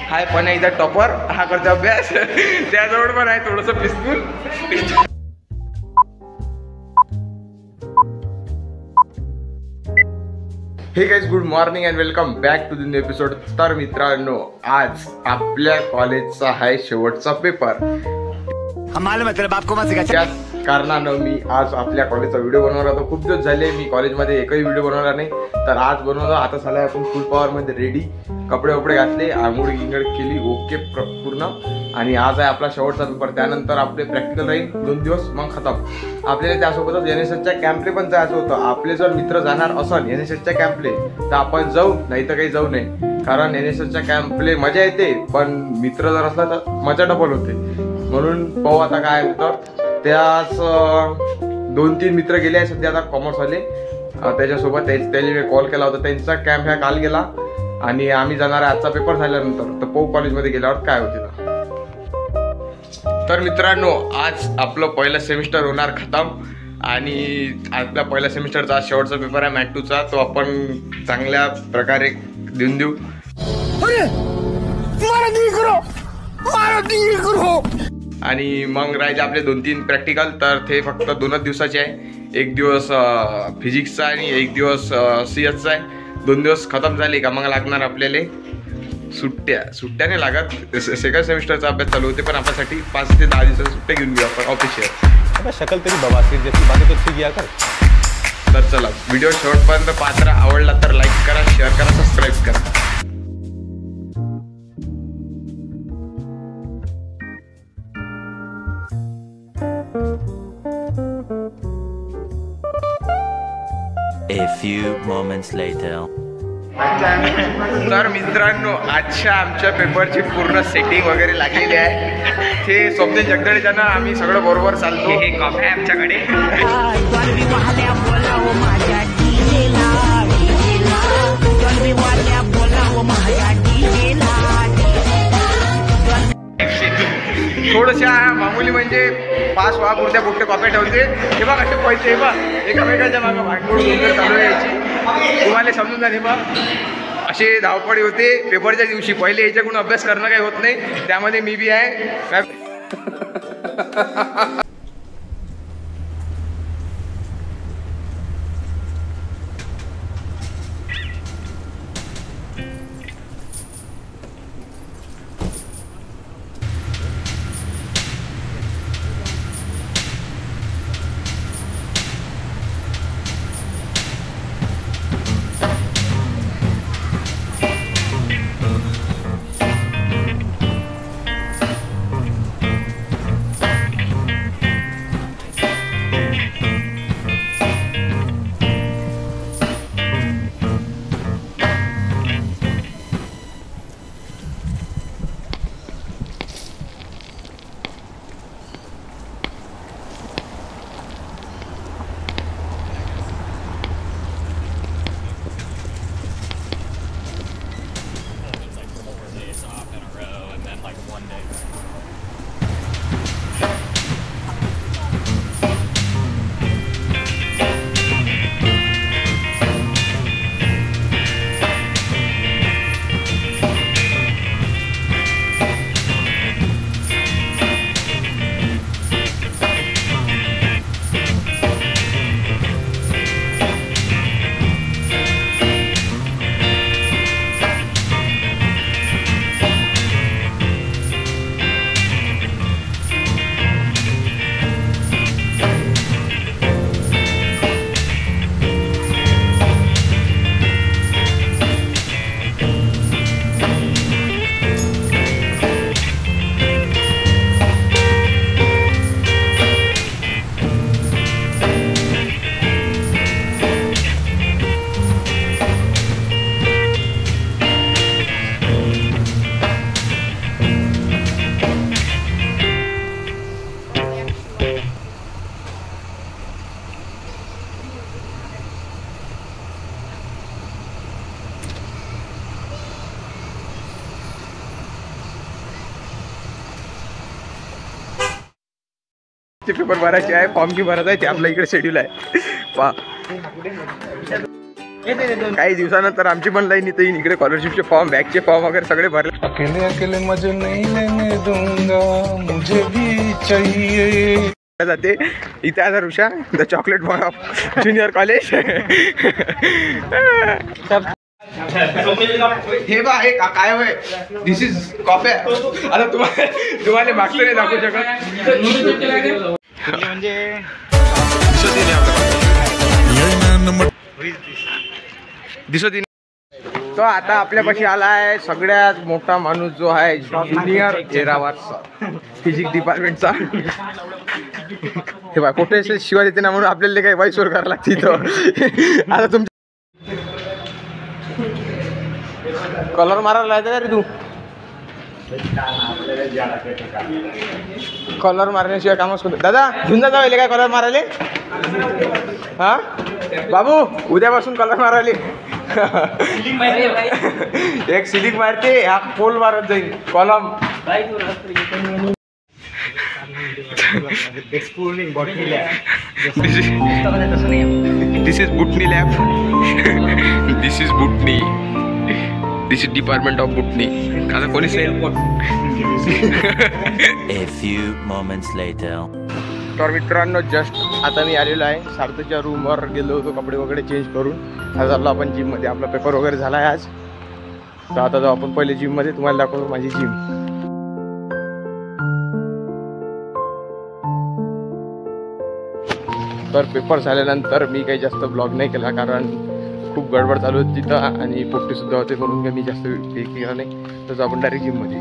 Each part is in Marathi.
हाय पण आहे इथं टॉपर, हा करतो अभ्यास. त्याजवळ पण आहे थोडंसं पिस्तूल. Hey guys, good morning and welcome back to the new episode. तर मित्रांनो, आज आपल्या कॉलेजचा आहे शेवटचा पेपर. त्याच कारणानं मी आज आपल्या कॉलेजचा व्हिडिओ बनवला होता. खूप दिवस झाले मी कॉलेजमध्ये एकही व्हिडिओ बनवला नाही, तर आज बनवला. आता झाला आपण फुल पॉवरमध्ये रेडी. कपडे वपडे घातले, आंघोळ गिंगड केली, ओके पूर्ण. आणि आज आहे आपला शेवटचा पेपर. त्यानंतर आपले प्रॅक्टिकल राहील 2 दिवस, मग खतम. आपल्याला त्यासोबतच NSSच्या कॅम्पले पण जायचं होतं. आपले जर मित्र जाणार असन NSSच्या कॅम्पले तर आपण जाऊ, नाही तर काही जाऊ नये. कारण NSSच्या कॅम्पले मजा येते, पण मित्र जर असला तर मजा डबल होते. म्हणून पाहू आता काय होतं. त्याच 2-3 मित्र गेले आहे सध्या आता कॉमर्सवाले. त्याच्यासोबत त्याने कॉल केला होता. त्यांचा कॅम्प ह्या काल गेला आणि आम्ही जाणार आहे आजचा पेपर झाल्यानंतर. तर पाहू कॉलेजमध्ये गेल्यावर काय होते. तर मित्रांनो, आज आपलं पहिलं सेमिस्टर होणार खतम. आणि आपल्या पहिल्या सेमिस्टरचा आज शेवटचा पेपर आहे मॅथ 2चा. तो आपण चांगल्या प्रकारे देऊन देऊ. आणि मग राहिले आपले 2-3 प्रॅक्टिकल. तर ते फक्त 2च दिवसाचे आहे. एक दिवस फिजिक्सचा आणि एक दिवस CS चा आहे. 2 दिवस खतम झाले का मग लागणार आपल्याला सुट्ट्या नाही लागत. सेकंड सेमिस्टरचा अभ्यास चालू होते, पण आपल्यासाठी 5 ते 10 दिवसाच्या सुट्ट्या घेऊन घेऊ आपण ऑफिशियल. शकल तरी बवासीर जैसी बातें तो ठीक किया कर. तर चला, व्हिडिओ शेवटपर्यंत पाहत राहा. आवडला तर लाईक करा, शेअर करा, सबस्क्राईब करा. A few moments later. तर मित्रांनो, आजच्या आमच्या पेपरची पूर्ण सेटिंग वगैरे लागलेली आहे. ते स्वप्नील जगदळेच्यानं आम्ही सगळं बरोबर चालतो. हे कॉफी आहे आमच्याकडे. थोडशा मामूली म्हणजे 5 पुरत्या कुठे कॉपी ठेवते. हे बघ असे पैसे, हे बघ एकामेकाच्या मागं भांडवल चालू यायची. तुम्हाला समजून जा. हे बघ असे धावपळी होते पेपरच्या दिवशी. पहिले याच्याकडून अभ्यास करणं काही होत नाही, त्यामध्ये मी बी आहे. पेपर भरायचे आहे, फॉर्म की भरायचा आहे. ते आपल्या इकडे शेड्यूल आहे. काही दिवसानंतर आमची पण लाईन इथे येईन. इकडे स्कॉलरशिपचे फॉर्म, बॅगचे फॉर्म वगैरे सगळे भरले. अकेले अकेले मजे नहीं लेने दूंगा, मुझे भी चाहिए. जाते इथे आता ऋषा the chocolate boy of junior college. हे बा हे काय होय, दिस इज कॉफी. आता तुम्हाला मागचं नाही दाखवू शकत म्हणजे दिसत तो आता आपल्यापाशी आला आहे सगळ्यात मोठा माणूस जो आहे ज्युनियर एरावारचा फिजिक्स डिपार्टमेंटचा. हे बा कुठे शिवाय येते ना म्हणून आपल्याला काही वाईट सोड करायला लागते इथं. आता तुमच्या कलर मारायला लायचं का रे तू? कलर मारण्याशिवाय कामच करतो. दादा घेऊन जा जाऊ काय कलर मारायले? हा बाबू उद्यापासून कलर मारायले. एक सिलिंग मारते, हा पोल मारत जाईल column. This is botany lab. This is botany. This is department of botany. आता कोणी A few moments later. तर मित्रांनो जस्ट आता मी आलेलो आहे सार्थच्या रूमवर. गेलो होतो कपडे वगैरे चेंज करून. आता चाललो आपण जिममध्ये. आपला पेपर वगैरे झाला आहे आज. तर आता जाऊ आपण पहिले जिममध्ये. तुम्हाला दाखवतो माझी जिम. तर पेपर झाल्यानंतर मी काही जास्त ब्लॉग नाही केला कारण खूप गडबड चालू होती तिथं आणि पोट्टीसुद्धा होते म्हणून मी जास्त हे केलं नाही. तर आपण डायरेक्ट जिममध्ये.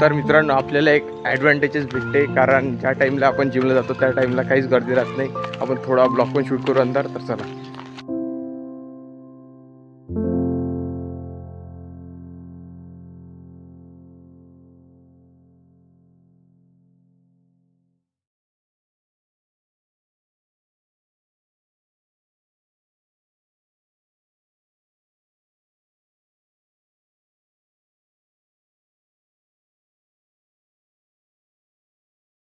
तर मित्रांनो आपल्याला एक ॲडव्हान्टेजेस भेटते कारण ज्या टाईमला आपण जिमला जातो त्या टाईमला काहीच गर्दी राहत नाही. आपण थोडा ब्लॉग पण शूट करू अंदर. तर चला